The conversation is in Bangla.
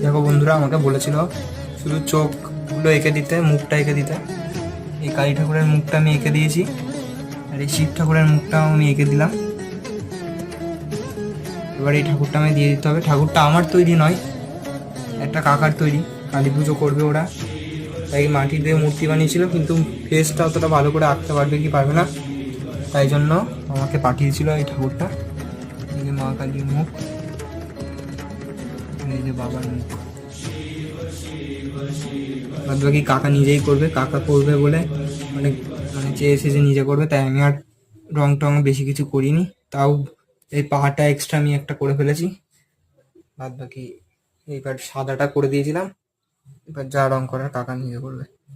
দেখো বন্ধুরা, আমাকে বলেছিল শুধু চোখগুলো এঁকে দিতে, মুখটা এঁকে দিতে। এই কালী ঠাকুরের মুখটা আমি এঁকে দিয়েছি, আর এই শিব ঠাকুরের মুখটাও আমি এঁকে দিলাম। এবার এই ঠাকুরটা আমি দিয়ে দিতে হবে। ঠাকুরটা আমার তৈরি নয়, একটা কাকার তৈরি। কালী পুজো করবে ওরা, তাই মাটি দিয়ে মূর্তি বানিয়েছিল, কিন্তু ফেসটা অতটা ভালো করে আঁকতে পারবে কি পারবে না, তাই জন্য আমাকে পাঠিয়েছিল এই ঠাকুরটা। এই যে মা কালীর মুখ, এই যে বাবার মুখ। বাদ বাকি কাকা নিজেই করবে। কাকা করবে বলে অনেক চেয়েছে যে নিজে করবে, তাই আমি আর রং টং বেশি কিছু করিনি। তাও এই পাহাড়টা এক্সট্রা আমি একটা করে ফেলেছি। বাদ বাকি এইবার সাদাটা করে দিয়েছিলাম, এবার যা রং করার কাকা নিজে করবে।